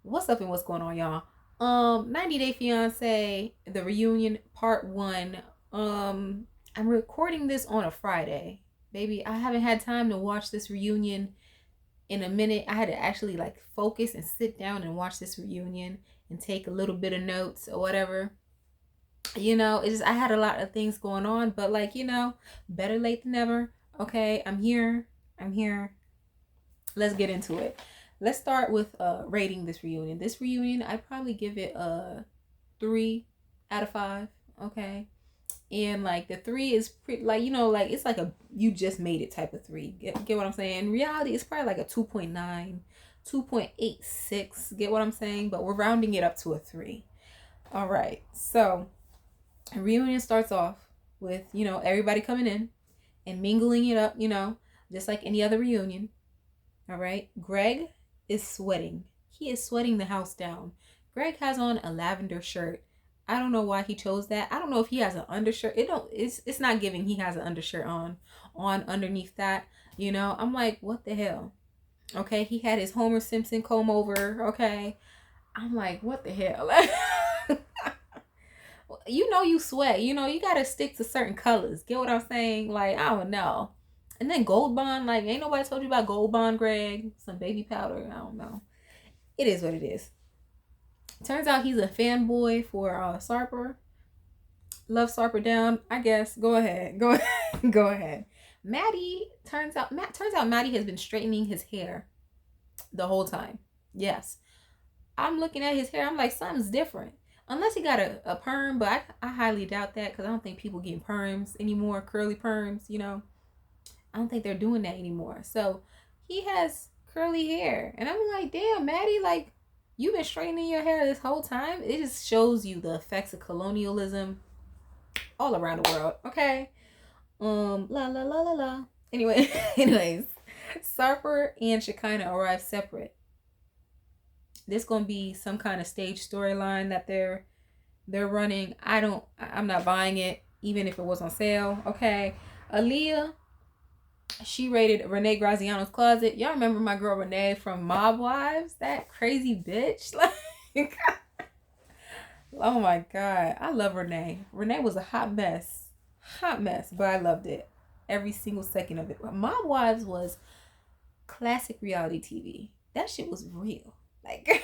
What's up and what's going on, y'all? 90 Day Fiance, the reunion part one. I'm recording this on a Friday. Baby, I haven't had time to watch this reunion in a minute. I had to actually like focus and sit down and watch this reunion and take a little bit of notes or whatever. It's just I had a lot of things going on, but better late than never. Okay, I'm here. I'm here. Let's get into it. Let's start with rating this reunion. This reunion, I'd probably give it a 3 out of 5. Okay. And like the 3 is pretty, like, like it's like a you just made it type of 3. Get what I'm saying? In reality, it's probably like a 2.9, 2.86. Get what I'm saying? But we're rounding it up to a 3. All right. So, reunion starts off with, everybody coming in and mingling it up, just like any other reunion. All right. Greg is sweating. He is sweating the house down. Greg has on a lavender shirt. I don't know why he chose that. I don't know if he has an undershirt. It's not giving he has an undershirt on underneath that. I'm like, what the hell? Okay, he had his Homer Simpson comb over. Okay. I'm like, what the hell? You sweat. You gotta stick to certain colors. Get what I'm saying? Like, I don't know. And then Gold Bond, like, ain't nobody told you about Gold Bond, Greg? Some baby powder. I don't know. It is what it is. Turns out he's a fanboy for Sarper. Love Sarper down, I guess. Go ahead. Go ahead. Go ahead. Maddie has been straightening his hair the whole time. Yes. I'm looking at his hair. I'm like, something's different. Unless he got a perm, but I highly doubt that because I don't think people getting perms anymore, curly perms, I don't think they're doing that anymore. So he has curly hair. And I'm like, damn, Maddie, like, you've been straightening your hair this whole time. It just shows you the effects of colonialism all around the world. Okay. La la la la la. Anyways, Sarper and Shekinah arrive separate. This gonna be some kind of stage storyline that they're running. I'm not buying it, even if it was on sale. Okay. Aaliyah, she raided Renee Graziano's closet. Y'all remember my girl Renee from Mob Wives? That crazy bitch. Like, oh my God. I love Renee. Renee was a hot mess. Hot mess, but I loved it. Every single second of it. Mob Wives was classic reality TV. That shit was real. Like,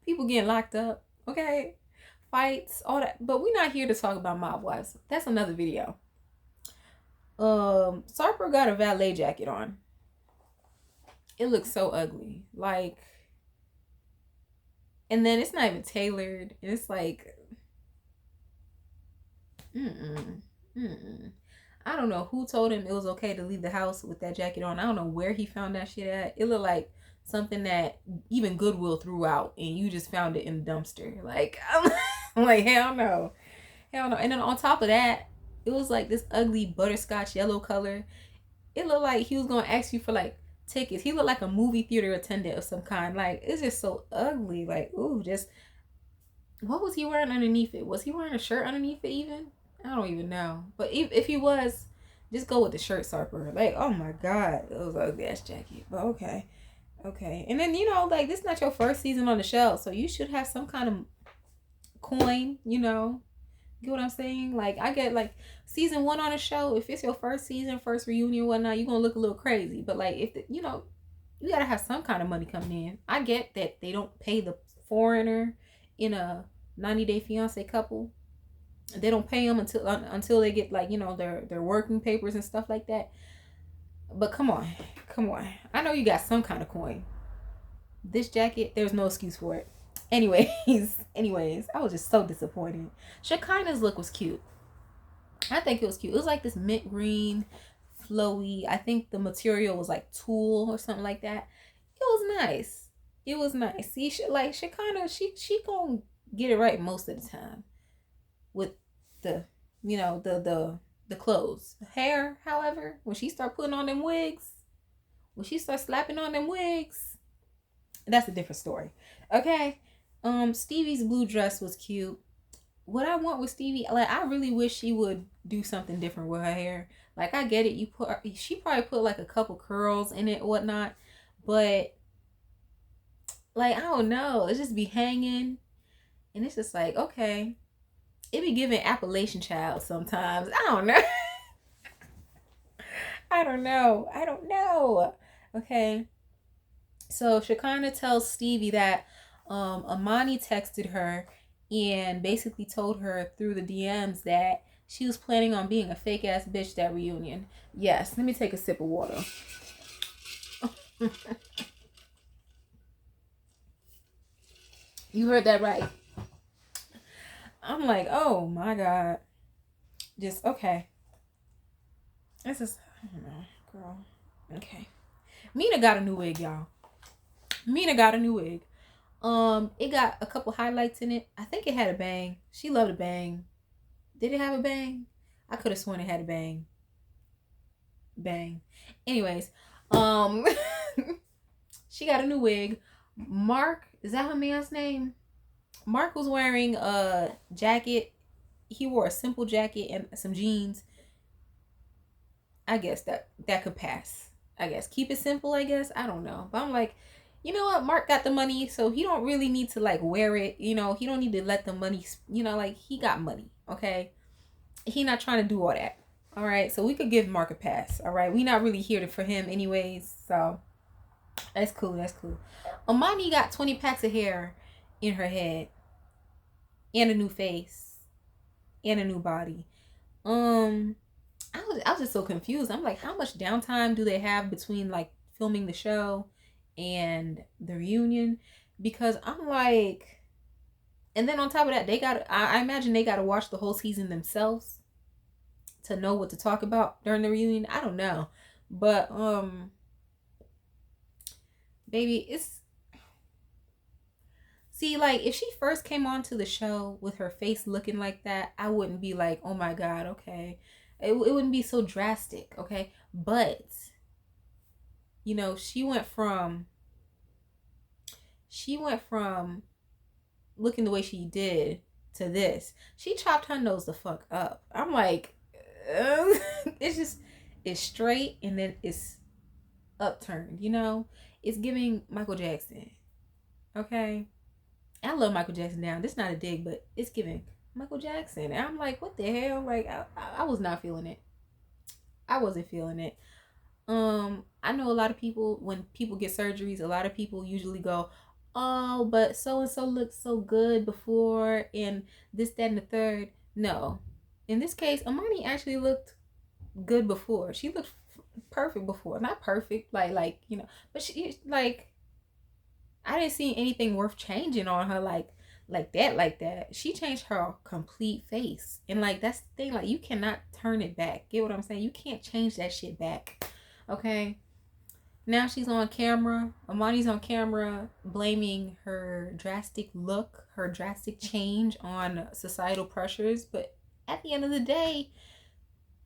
people getting locked up. Okay. Fights, all that. But we're not here to talk about Mob Wives. That's another video. Sarper got a valet jacket on. It looks so ugly. Like, and then it's not even tailored. It's like, I don't know who told him it was okay to leave the house with that jacket on. I don't know where he found that shit at. It looked like something that even Goodwill threw out and you just found it in the dumpster. Like, I'm like, hell no. Hell no. And then on top of that, it was like this ugly butterscotch yellow color. It looked like he was going to ask you for like tickets. He looked like a movie theater attendant of some kind. Like, it's just so ugly. Like, ooh, just, what was he wearing underneath it? Was he wearing a shirt underneath it even? I don't even know. But if he was, just go with the shirt, Sarper. Like, oh my God, it was an ugly ass jacket. But okay. Okay. And then, like, this is not your first season on the show. So you should have some kind of coin, Get what I'm saying? Like, I get like season 1 on a show. If it's your first season, first reunion, whatnot, you're gonna look a little crazy. But like, if you gotta have some kind of money coming in. I get that they don't pay the foreigner in a 90 Day Fiance couple. They don't pay them until they get like their working papers and stuff like that. But come on. I know you got some kind of coin. This jacket, there's no excuse for it. Anyways, I was just so disappointed. Shekinah's look was cute. I think it was cute. It was like this mint green, flowy. I think the material was like tulle or something like that. It was nice. See, Shekinah, she gonna get it right most of the time with the the clothes. Hair, however, when she start putting on them wigs, when she start slapping on them wigs, that's a different story. Okay. Stevie's blue dress was cute. What I want with Stevie, like, I really wish she would do something different with her hair. Like, I get it. She probably put like a couple curls in it or whatnot, but Like, I don't know. It just be hanging. And it's just like, okay. It be giving Appalachian Child sometimes. I don't know. I don't know. I don't know. Okay. So Shekinah tells Stevie that Amani texted her and basically told her through the DMs that she was planning on being a fake ass bitch that reunion. Yes, let me take a sip of water. You heard that right. I'm like, oh my God. Just okay. This is, I don't know, girl. Okay. Mina got a new wig, y'all. Mina got a new wig. It got a couple highlights in it. I think it had a bang. She loved a bang. Did it have a bang? I could have sworn it had a bang. Bang. Anyways, um, she got a new wig. Mark, is that her man's name? Mark was wearing a jacket. He wore a simple jacket and some jeans. I guess that could pass. I guess keep it simple. I guess I don't know, but I'm like, you know what? Mark got the money, so he don't really need to like wear it. You know, he don't need to let the money. You know, like he got money. Okay, he not trying to do all that. All right, so we could give Mark a pass. All right, we not really here for him anyways, so that's cool. That's cool. Amani got 20 packs of hair in her head, and a new face, and a new body. Um, I was just so confused. I'm like, how much downtime do they have between like filming the show and the reunion? Because I'm like, and then on top of that, they got I imagine they got to watch the whole season themselves to know what to talk about during the reunion. I don't know, but baby, it's see like if she first came onto the show with her face looking like that, I wouldn't be like, oh my God, okay. It wouldn't be so drastic, okay? But you know, she went from looking the way she did to this. She chopped her nose the fuck up. I'm like, it's just it's straight and then it's upturned. You know, it's giving Michael Jackson. Okay, I love Michael Jackson now. This is not a dig, but it's giving Michael Jackson. And I'm like, what the hell? Like, I was not feeling it. I wasn't feeling it. I know a lot of people when people get surgeries, a lot of people usually go, oh, but so and so looked so good before and this, that, and the third. No. In this case, Amani actually looked good before. She looked perfect before. Not perfect, you know, but she like I didn't see anything worth changing on her like that. She changed her complete face. And like that's the thing, like you cannot turn it back. Get what I'm saying? You can't change that shit back. Okay? Now she's on camera. Amani's on camera blaming her drastic look, her drastic change on societal pressures. But at the end of the day,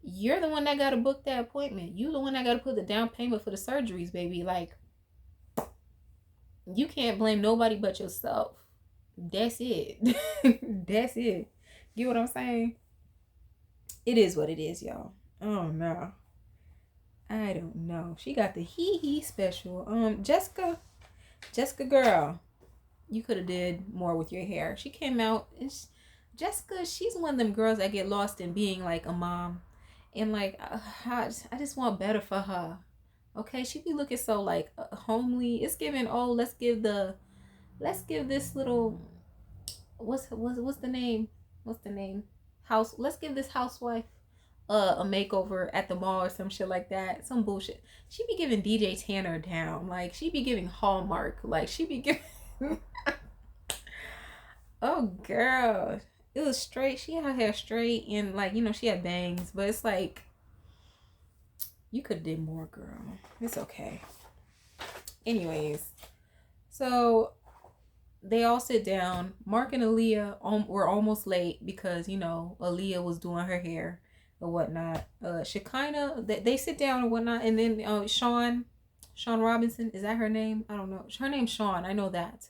you're the one that got to book that appointment. You the one that got to put the down payment for the surgeries, baby. Like, you can't blame nobody but yourself. That's it. That's it. Get what I'm saying? It is what it is, y'all. Oh no. I don't know. She got the hee hee special. Jessica girl, you could have did more with your hair. She came out and Jessica, she's one of them girls that get lost in being like a mom, and like I just want better for her. Okay, she be looking so like homely. It's giving. Oh, let's give this little what's the name? What's the name? House. Let's give this housewife a makeover at the mall or some shit like that. Some bullshit. She be giving DJ Tanner down. Like she be giving Hallmark. Like she be giving oh girl. It was straight. She had her hair straight and like, you know, she had bangs, but it's like you could have did more, girl. It's okay. Anyways, so they all sit down. Mark and Aaliyah were almost late because, you know, Aaliyah was doing her hair or whatnot. Shekinah, they sit down and whatnot. And then Sean Robinson, is that her name? I don't know. Her name's Sean. I know that.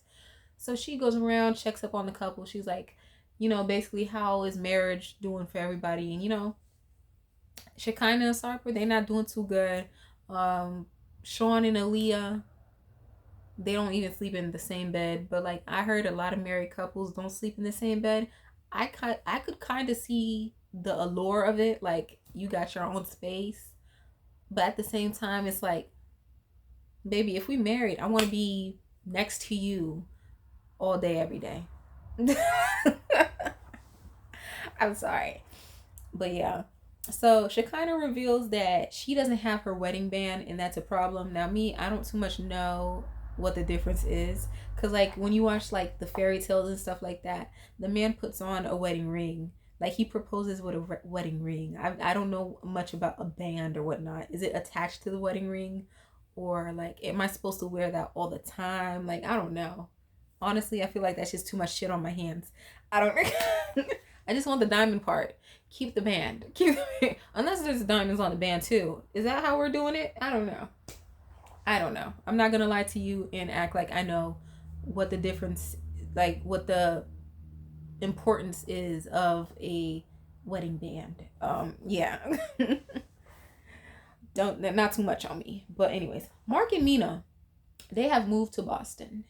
So she goes around, checks up on the couple. She's like, you know, basically how is marriage doing for everybody? And, you know, Shekinah and Sarper, they're not doing too good. Sean and Aaliyah, they don't even sleep in the same bed. But like I heard a lot of married couples don't sleep in the same bed. I could kind of see the allure of it, like you got your own space, but at the same time, it's like, baby, if we married, I want to be next to you all day, every day. I'm sorry. But yeah. So Shekinah reveals that she doesn't have her wedding band, and that's a problem. Now, me, I don't too much know what the difference is. Because, like, when you watch, like, the fairy tales and stuff like that, the man puts on a wedding ring. Like, he proposes with a wedding ring. I don't know much about a band or whatnot. Is it attached to the wedding ring? Or, like, am I supposed to wear that all the time? Like, I don't know. Honestly, I feel like that's just too much shit on my hands. I don't. I just want the diamond part. Keep the band. Keep the band. Unless there's diamonds on the band too. Is that how we're doing it? I don't know. I don't know. I'm not gonna lie to you and act like I know what the difference, like what the importance is of a wedding band. Yeah. Don't, not too much on me. But anyways, Mark and Mina, they have moved to Boston.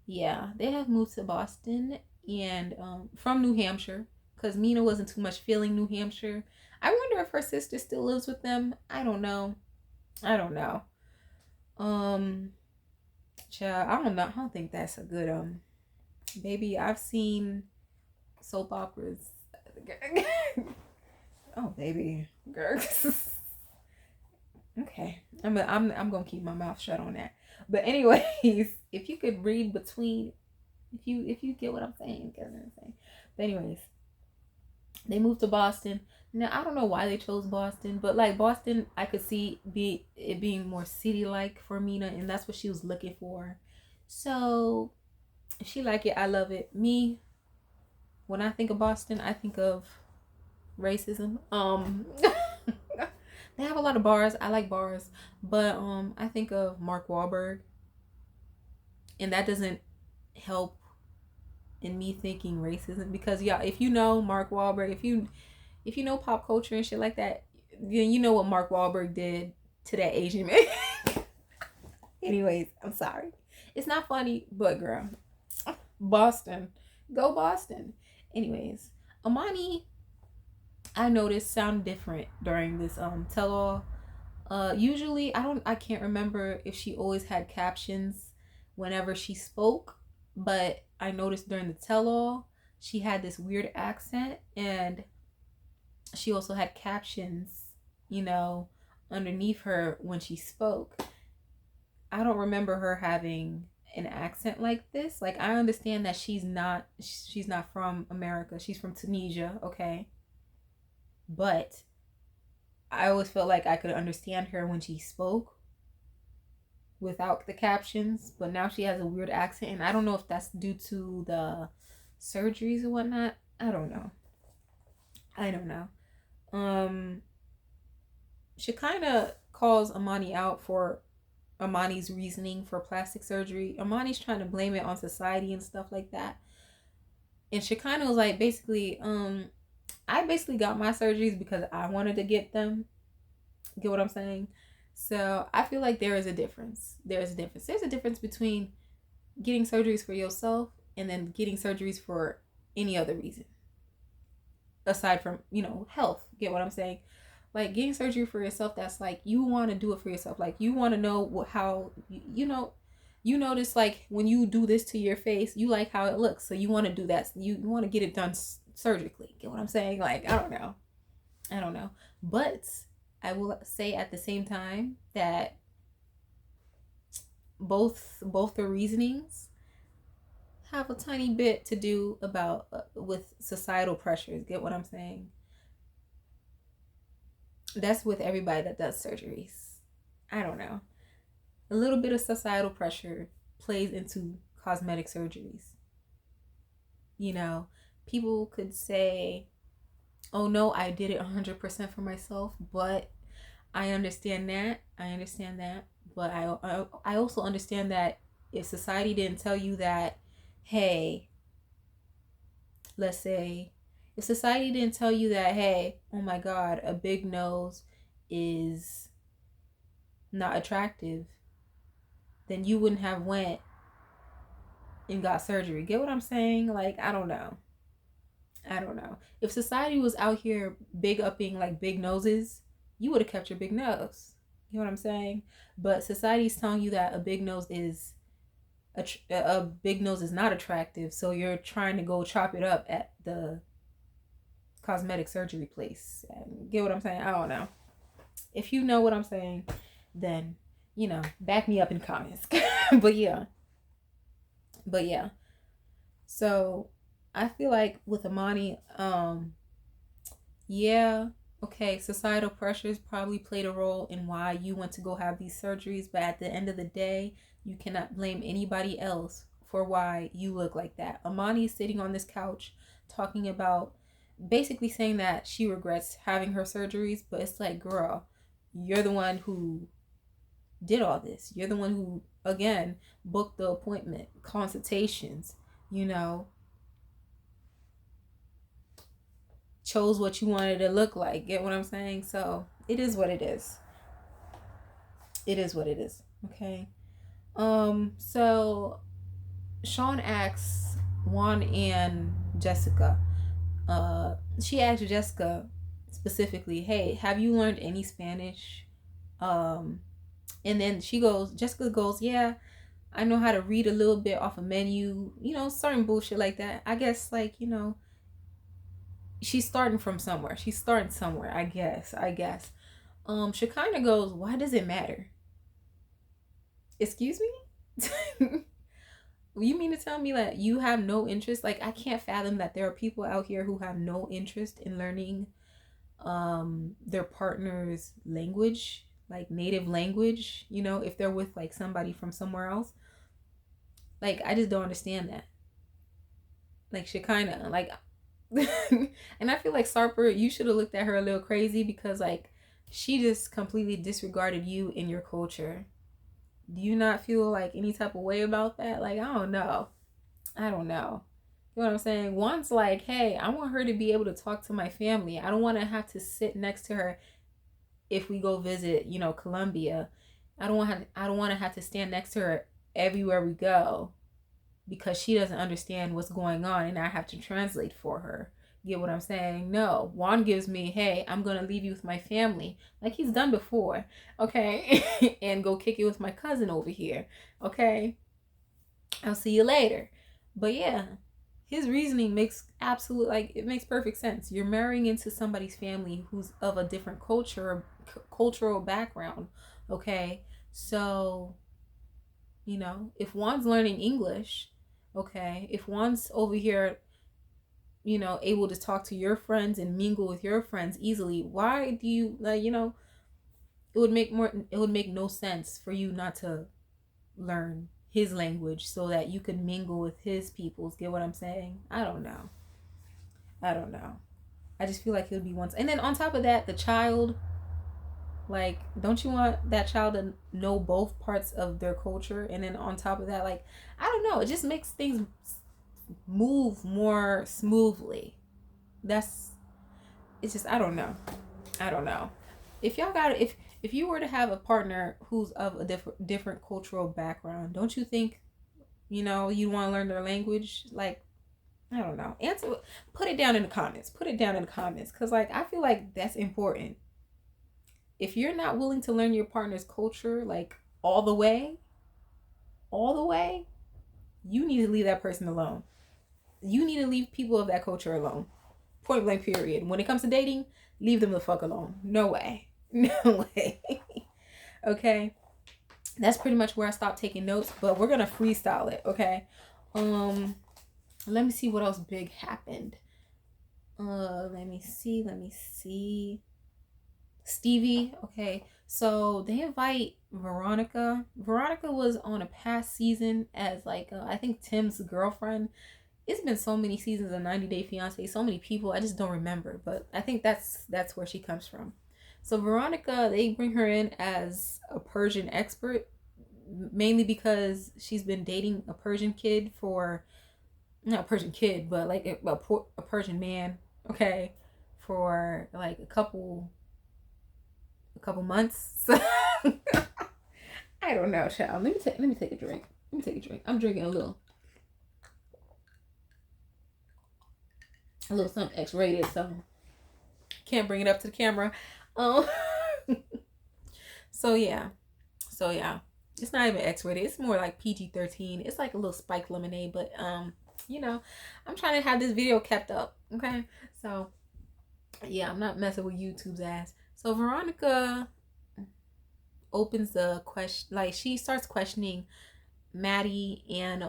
Yeah, they have moved to Boston and from New Hampshire because Mina wasn't too much feeling New Hampshire. I wonder if her sister still lives with them. I don't know. I don't know. Um, Child, I don't know. I don't think that's a good baby. I've seen soap operas. Oh, baby, girl. Okay, I'm gonna keep my mouth shut on that. But anyways, if you could read between, if you get what I'm saying, get what I'm saying. But anyways, they moved to Boston. Now I don't know why they chose Boston, but like Boston, I could see it being more city like for Mina, and that's what she was looking for. So if she like it, I love it. Me, when I think of Boston, I think of racism. They have a lot of bars. I like bars, but I think of Mark Wahlberg, and that doesn't help in me thinking racism because yeah, if you know Mark Wahlberg, if you know pop culture and shit like that, then you know what Mark Wahlberg did to that Asian man. Anyways, I'm sorry. It's not funny, but girl, Boston, go Boston. Anyways, Amani, I noticed sound different during this tell all. Usually I can't remember if she always had captions whenever she spoke, but I noticed during the tell all she had this weird accent and she also had captions, you know, underneath her when she spoke. I don't remember her having an accent like this. Like I understand that she's not from America. She's from Tunisia, okay? But I always felt like I could understand her when she spoke without the captions, but now she has a weird accent, and I don't know if that's due to the surgeries or whatnot. I don't know. I don't know. Um, she kind of calls Amani out for Amani's reasoning for plastic surgery. Amani's trying to blame it on society and stuff like that. And Shekinah was like, basically, I basically got my surgeries because I wanted to get them. Get what I'm saying? So I feel like there is a difference. There's a difference. There's a difference between getting surgeries for yourself and then getting surgeries for any other reason aside from, you know, health. Get what I'm saying? Like getting surgery for yourself, that's like you want to do it for yourself. Like you want to know how, you know, you notice like when you do this to your face, you like how it looks. So you want to do that. You want to get it done surgically. Get what I'm saying? Like, I don't know. I don't know. But I will say at the same time that both the reasonings have a tiny bit to do about with societal pressures. Get what I'm saying? That's with everybody that does surgeries. I don't know. A little bit of societal pressure plays into cosmetic surgeries. You know, people could say, "Oh no, I did it 100% for myself," but I understand that. I understand that. But I also understand that if society didn't tell you that, hey, let's say, if society didn't tell you that, hey, oh my God, a big nose is not attractive, then you wouldn't have went and got surgery. Get what I'm saying? Like, I don't know. I don't know. If society was out here big upping like big noses, you would have kept your big nose. You know what I'm saying? But society's telling you that a big nose is not attractive, so you're trying to go chop it up at the cosmetic surgery place. Get what I'm saying? I don't know. If you know what I'm saying, then back me up in comments. but yeah, but yeah. So I feel like with Amani, yeah, okay, societal pressures probably played a role in why you went to go have these surgeries, but at the end of the day, you cannot blame anybody else for why you look like that. Amani is sitting on this couch talking about basically saying that she regrets having her surgeries, but it's like, girl, you're the one who did all this. You're the one who, again, booked the appointment, consultations, you know, chose what you wanted to look like. Get what I'm saying? So it is what it is. It is what it is. Okay. So Sean asks Juan and Jessica. She asked Jessica specifically, "Hey, have you learned any Spanish?" And then Jessica goes, "Yeah, I know how to read a little bit off a menu, certain bullshit like that. I guess, like, she's starting from somewhere. She's starting somewhere, I guess. Shekinah goes, "Why does it matter?" Excuse me? You mean to tell me that you have no interest? Like, I can't fathom that there are people out here who have no interest in learning their partner's language, like native language, if they're with like somebody from somewhere else. Like, I just don't understand that. Like, Shekinah, like and I feel like Sarper, you should have looked at her a little crazy, because like she just completely disregarded you and your culture. Do you not feel like any type of way about that? Like, I don't know. You know what I'm saying? Once, like, hey, I want her to be able to talk to my family. I don't want to have to sit next to her if we go visit, Colombia. I don't want to have to stand next to her everywhere we go, because she doesn't understand what's going on and I have to translate for her. Get what I'm saying? No. Juan gives me, "Hey, I'm going to leave you with my family," like he's done before, okay? "And go kick it with my cousin over here, okay? I'll see you later." But yeah, his reasoning makes it makes perfect sense. You're marrying into somebody's family who's of a different cultural background, okay? So, if Juan's learning English, okay, if Juan's over here, able to talk to your friends and mingle with your friends easily, why do you, like, it would make no sense for you not to learn his language so that you could mingle with his peoples. Get what I'm saying? I don't know. I just feel like it would be once. And then on top of that, the child, like, don't you want that child to know both parts of their culture? And then on top of that, like, I don't know, it just makes things move more smoothly. It's just, I don't know. If y'all got if you were to have a partner who's of a different cultural background, don't you think, you want to learn their language? Like, I don't know. Put it down in the comments. Because, like, I feel like that's important. If you're not willing to learn your partner's culture, like, all the way, you need to leave that person alone. You need to leave people of that culture alone. Point blank, period. When it comes to dating, leave them the fuck alone. No way. Okay? That's pretty much where I stopped taking notes, but we're gonna freestyle it, okay? Let me see what else big happened. Let me see. Stevie, okay. So they invite Veronica. Veronica was on a past season as, like, I think Tim's girlfriend. It's been so many seasons of 90 Day Fiance, so many people, I just don't remember. But I think that's where she comes from. So Veronica, they bring her in as a Persian expert, mainly because she's been dating a Persian kid not a Persian kid, but like a Persian man, okay, for like a couple months. I I don't know, child. Let me take a drink. Let me take a drink. I'm drinking a little something X-rated, so can't bring it up to the camera. Um, so yeah, so yeah, it's not even X-rated. It's more like PG-13. It's like a little spiked lemonade, but you know, I'm trying to have this video kept up. Okay, so yeah, I'm not messing with YouTube's ass. So Veronica opens the question, like she starts questioning Maddie and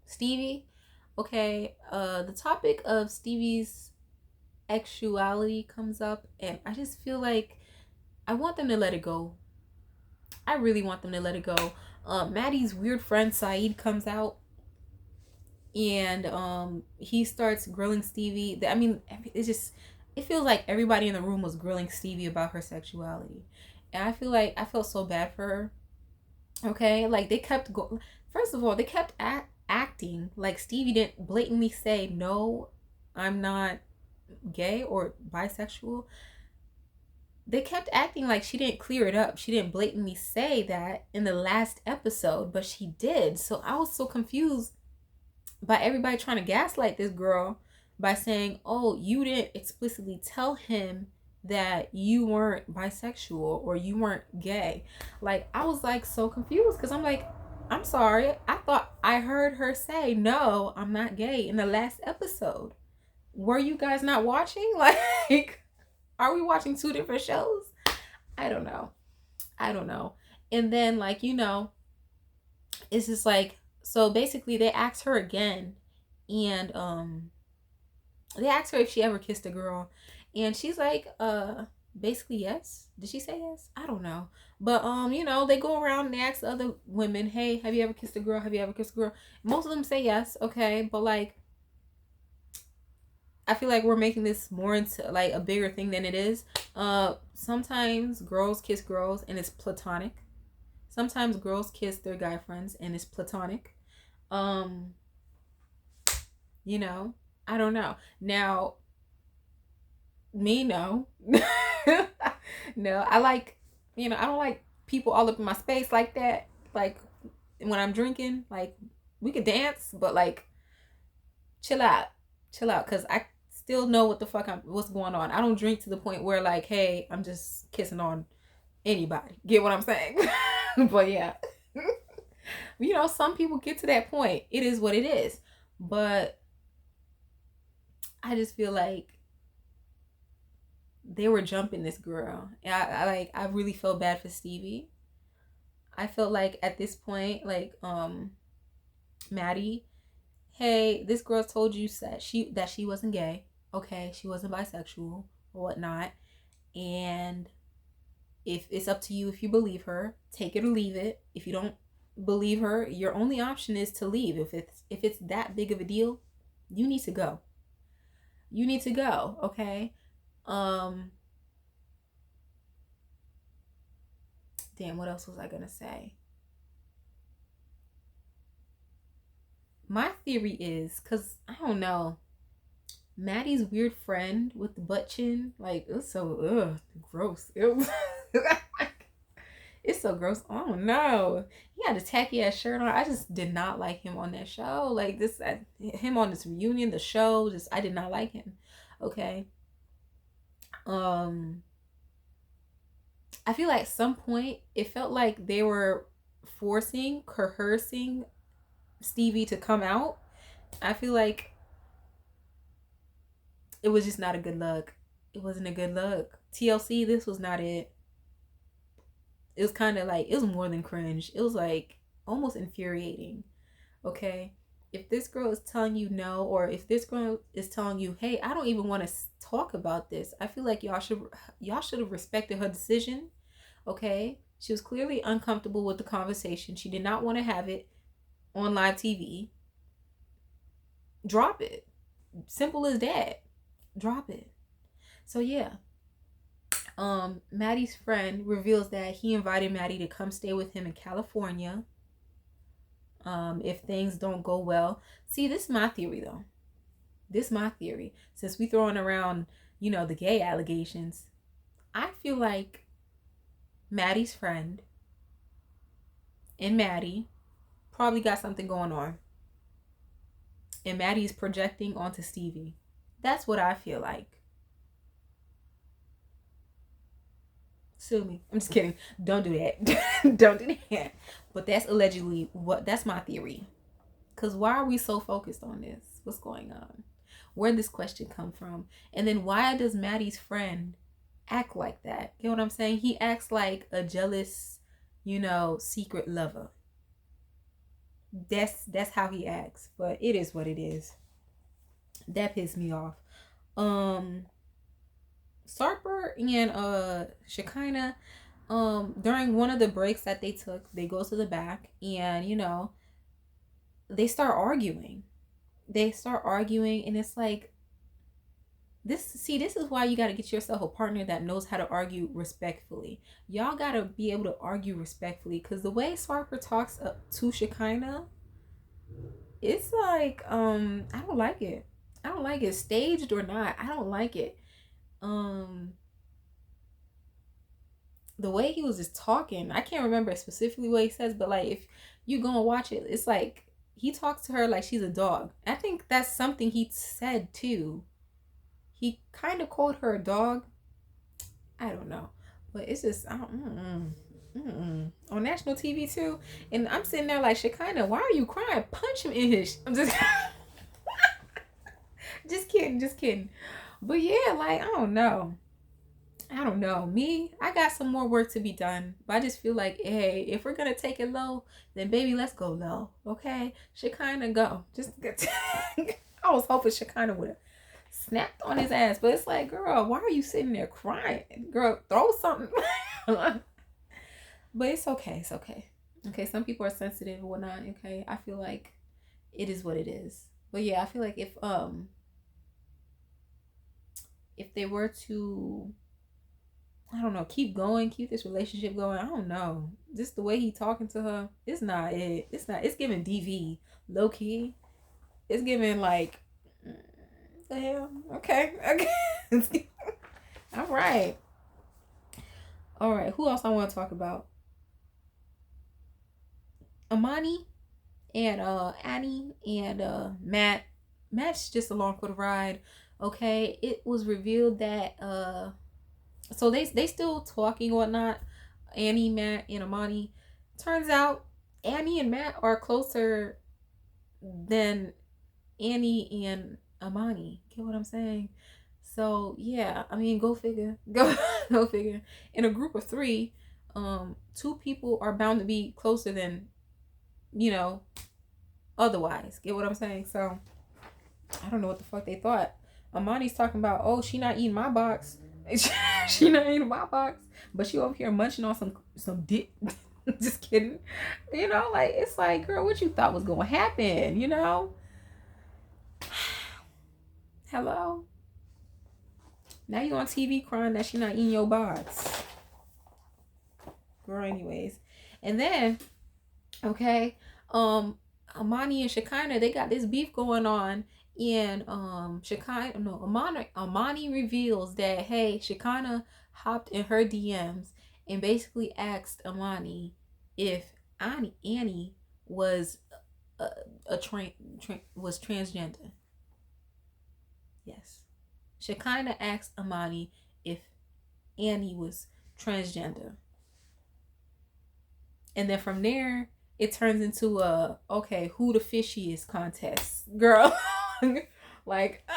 Stevie. Okay, the topic of Stevie's actuality comes up, and I just feel like I want them to let it go. I really want them to let it go. Maddie's weird friend Saeed comes out, and he starts grilling Stevie. I mean, it's just, it feels like everybody in the room was grilling Stevie about her sexuality, and I feel like I felt so bad for her. Okay, like they kept go. First of all, they kept acting like Stevie didn't blatantly say no, I'm not gay or bisexual. They kept acting like she didn't clear it up. She didn't blatantly say that in the last episode, but she did. So I was so confused by everybody trying to gaslight this girl by saying, oh, you didn't explicitly tell him that you weren't bisexual or you weren't gay. Like, I was like so confused because I'm like, I'm sorry. I thought I heard her say, no, I'm not gay in the last episode. Were you guys not watching? Like, are we watching two different shows? I don't know. I don't know. And then, like, it's just like, so basically they asked her again, and they asked her if she ever kissed a girl, and she's like, basically yes. Did she say yes? I don't know. But they go around and they ask the other women, hey, have you ever kissed a girl? Have you ever kissed a girl? Most of them say yes, okay, but like, I feel like we're making this more into like a bigger thing than it is. Sometimes girls kiss girls and it's platonic. Sometimes girls kiss their guy friends and it's platonic. Um, I don't know. Now, me, no. No, I like, I don't like people all up in my space like that. Like when I'm drinking, like we could dance, but like chill out. Chill out, cause I still know what's going on. I don't drink to the point where like, hey, I'm just kissing on anybody. Get what I'm saying? But yeah. Some people get to that point. It is what it is. But I just feel like they were jumping this girl. And I really felt bad for Stevie. I felt like at this point, like Maddie, hey, this girl told you that she wasn't gay. Okay, she wasn't bisexual or whatnot. And if it's up to you, if you believe her, take it or leave it. If you don't believe her, your only option is to leave. If it's that big of a deal, you need to go. You need to go, okay? Damn, what else was I gonna say? My theory is, cause I don't know, Maddie's weird friend with the butt chin, like, it's so gross. It's so gross. Oh no, he had a tacky ass shirt on. I just did not like him on that show. Like him on this reunion, the show. Just I did not like him. Okay. I feel like at some point it felt like they were coercing Stevie to come out. I feel like it was just not a good look. It wasn't a good look. TLC, this was not it. It was kind of like, it was more than cringe. It was like almost infuriating. Okay. If this girl is telling you no, or if this girl is telling you, hey, I don't even want to talk about this, I feel like y'all should have respected her decision. Okay. She was clearly uncomfortable with the conversation. She did not want to have it on live TV. Drop it. Simple as that. Drop it. So yeah. Maddie's friend reveals that he invited Maddie to come stay with him in California. If things don't go well. See, this is my theory though. This is my theory. Since we throwing around, the gay allegations, I feel like Maddie's friend and Maddie probably got something going on. And Maddie's projecting onto Stevie. That's what I feel like. Sue me. I'm just kidding. Don't do that. Don't do that. But that's allegedly that's my theory. Cause why are we so focused on this? What's going on? Where did this question come from? And then why does Maddie's friend act like that? You know what I'm saying? He acts like a jealous, secret lover. That's how he acts. But it is what it is. That pissed me off. Sarper and Shekinah, during one of the breaks that they took, they go to the back and they start arguing. And it's like this is why you got to get yourself a partner that knows how to argue respectfully. Y'all got to be able to argue respectfully, because the way Sarper talks to Shekinah, it's like I don't like it. Staged or not, I don't like it. The way he was just talking, I can't remember specifically what he says, but like if you go and watch it, it's like he talks to her like she's a dog. I think that's something he said too. He kind of called her a dog. I don't know, but it's just on national TV too. And I'm sitting there like, Shekinah, why are you crying? Punch him in his. I'm just just kidding. But yeah, like I don't know. Me, I got some more work to be done. But I just feel like, hey, if we're gonna take it low, then baby, let's go low. Okay? Shekinah, go. I was hoping Shekinah would have snapped on his ass. But it's like, girl, why are you sitting there crying? Girl, throw something. But it's okay. Okay, some people are sensitive or whatnot. Okay. I feel like it is what it is. But yeah, I feel like if they were to, I don't know, keep this relationship going, I don't know. Just the way he talking to her, it's not it. It's giving DV, low key. It's giving like, the hell? Okay. All right. Who else I want to talk about? Amani and Annie and Matt. Matt's just along for the ride. Okay. It was revealed that so they still talking or whatnot. Annie, Matt, and Amani. Turns out Annie and Matt are closer than Annie and Amani. Get what I'm saying? So yeah, I mean, go figure. Go figure. In a group of 3, 2 people are bound to be closer than, otherwise. Get what I'm saying? So I don't know what the fuck they thought. Amani's talking about, oh, she not eating my box. She not eating my box, but she over here munching on some dick. Just kidding. Like, it's like, girl, what you thought was gonna happen? Hello. Now you on TV crying that she not eating your box, girl. Anyways, and then okay, Amani and Shekinah, they got this beef going on. And Amani reveals that, hey, Shekinah hopped in her DMs and basically asked Amani if Annie was was transgender. Yes, Shekinah asked Amani if Annie was transgender, and then from there it turns into a who the fishiest contest, girl. Like,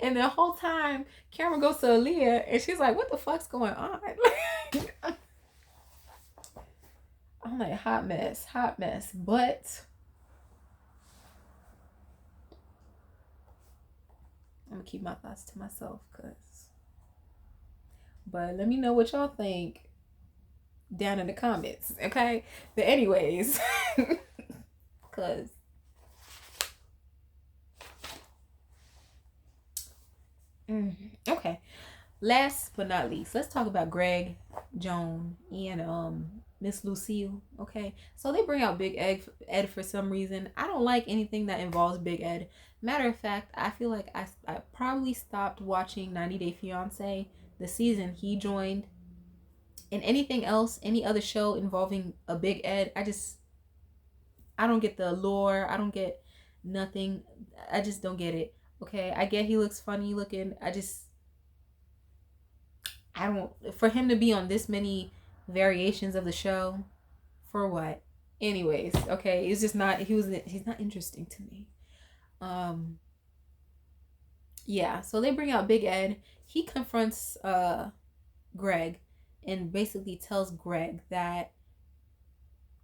and the whole time camera goes to Aaliyah and she's like, what the fuck's going on? I'm like, hot mess. But I'm gonna keep my thoughts to myself, but let me know what y'all think down in the comments, okay? But anyways, cause okay. Last but not least, let's talk about Greg, Joan, and Miss Lucille. Okay, so they bring out Big Ed for some reason. I don't like anything that involves Big Ed. Matter of fact, I feel like I probably stopped watching 90 Day Fiance the season he joined. And anything else, any other show involving a Big Ed, I don't get the lore. I don't get nothing. I just don't get it. Okay, I get he looks funny looking. I don't, for him to be on this many variations of the show, for what? Anyways, okay, it's just not, he's not interesting to me. Um yeah, so they bring out Big Ed. He confronts Greg and basically tells Greg that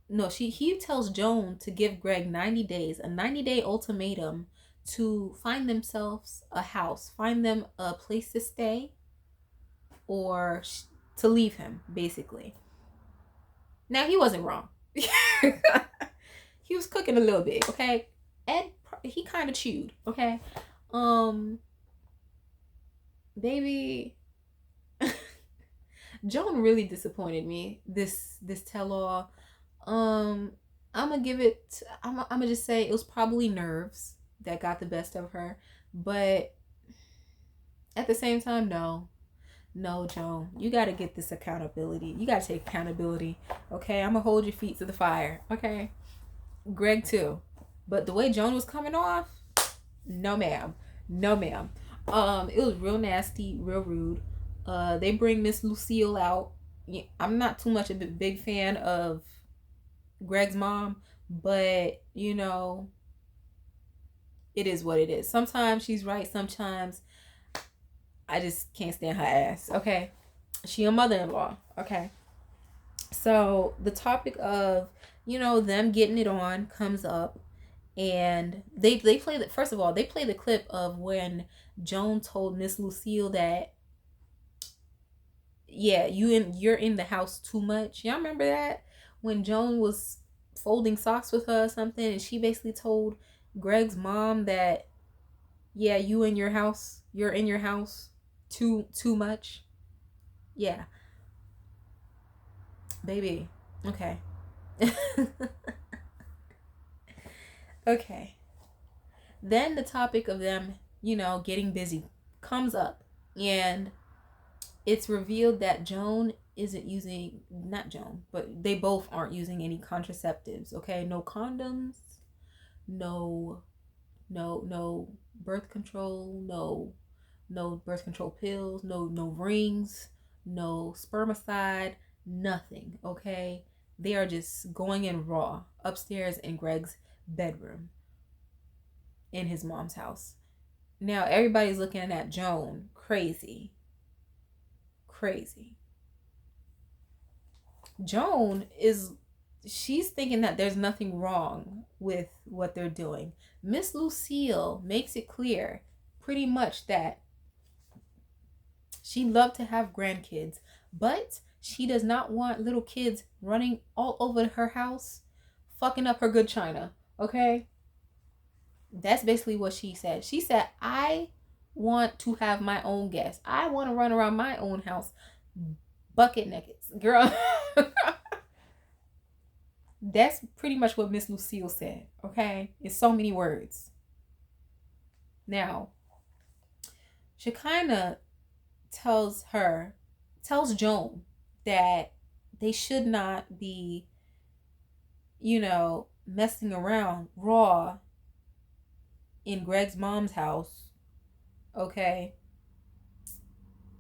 no, he tells Joan to give Greg 90 days, a 90-day ultimatum to find themselves a house, find them a place to stay, or to leave him, basically. Now, he wasn't wrong. He was cooking a little bit, okay? Ed, he kind of chewed, okay? Baby, Joan really disappointed me. This tell all. I'm gonna give it. I'm gonna just say it was probably nerves that got the best of her, but at the same time, no, Joan, you gotta get this accountability. You gotta take accountability. Okay, I'm gonna hold your feet to the fire. Okay, Greg too, but the way Joan was coming off, no ma'am, no ma'am. It was real nasty, real rude. They bring Miss Lucille out. I'm not too much of a big fan of Greg's mom, but it is what it is. Sometimes she's right, sometimes I just can't stand her ass. Okay, she a mother-in-law. Okay, so the topic of them getting it on comes up, and they play the first of all they play the clip of when Joan told Miss Lucille that yeah, you're in the house too much. Y'all remember that when Joan was folding socks with her or something, and she basically told Greg's mom that yeah, you're in your house too much. Yeah, baby. Okay. Okay. Then the topic of them, getting busy comes up, and it's revealed that Joan isn't using, not Joan, but they both aren't using any contraceptives. Okay, no condoms, no, no birth control, no birth control pills, no rings, no spermicide, nothing. Okay, they are just going in raw upstairs in Greg's bedroom in his mom's house. Now everybody's looking at Joan crazy. Crazy. Joan she's thinking that there's nothing wrong with what they're doing. Miss Lucille makes it clear pretty much that she'd love to have grandkids, but she does not want little kids running all over her house, fucking up her good china. Okay? That's basically what she said. She said, I want to have my own guests. I want to run around my own house bucket naked. Girl. That's pretty much what Miss Lucille said. Okay? In so many words. Now, Shekinah tells Joan that they should not be, messing around raw in Greg's mom's house, okay,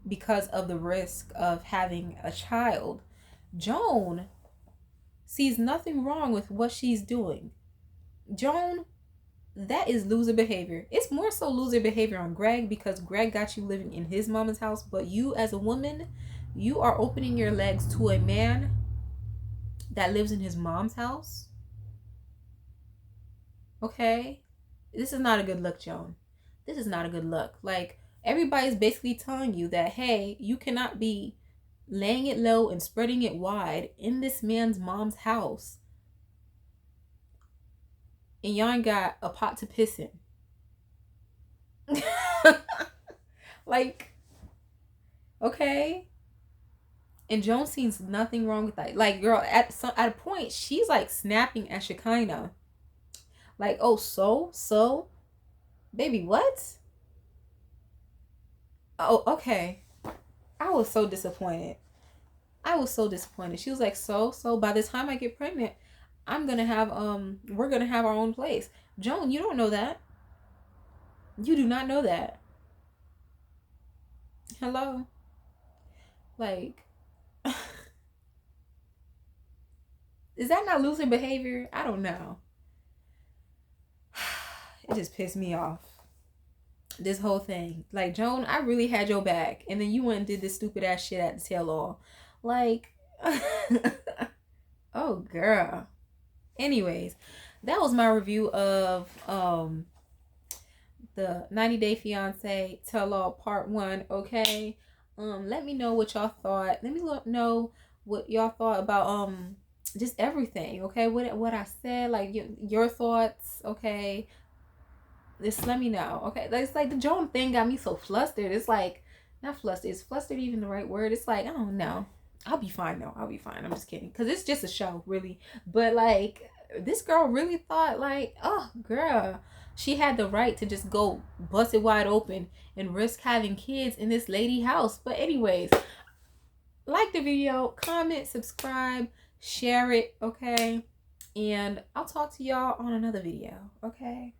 because of the risk of having a child. Joan sees nothing wrong with what she's doing. Joan, that is loser behavior. It's more so loser behavior on Greg because Greg got you living in his mama's house, but you as a woman, you are opening your legs to a man that lives in his mom's house. Okay? This is not a good look, Joan. This is not a good look. Like, everybody's basically telling you that, hey, you cannot be laying it low and spreading it wide in this man's mom's house. And y'all ain't got a pot to piss in. Like, okay. And Joan sees nothing wrong with that. Like, girl, at a point, she's like snapping at Shekinah. Like, oh, so, baby, what? Oh, okay. I was so disappointed. I was so disappointed. She was like, so by the time I get pregnant, I'm gonna have we're gonna have our own place. Joan, you don't know that. You do not know that. Hello? Like, is that not losing behavior? I don't know. It just pissed me off. This whole thing. Like, Joan, I really had your back. And then you went and did this stupid ass shit at the tell all. Like, oh, girl. Anyways, that was my review of the 90 Day Fiance Tell All Part 1. Okay. Let me know what y'all thought. Let me know what y'all thought about just everything. Okay. What I said, like your thoughts. Okay. Just let me know. Okay. It's like the Joan thing got me so flustered. It's like, not flustered. Is flustered even the right word? It's like, I don't know. I'll be fine though. I'll be fine. I'm just kidding. Because it's just a show, really. But like, this girl really thought like, oh, girl, she had the right to just go bust it wide open and risk having kids in this lady house. But anyways, like the video, comment, subscribe, share it, okay? And I'll talk to y'all on another video, okay?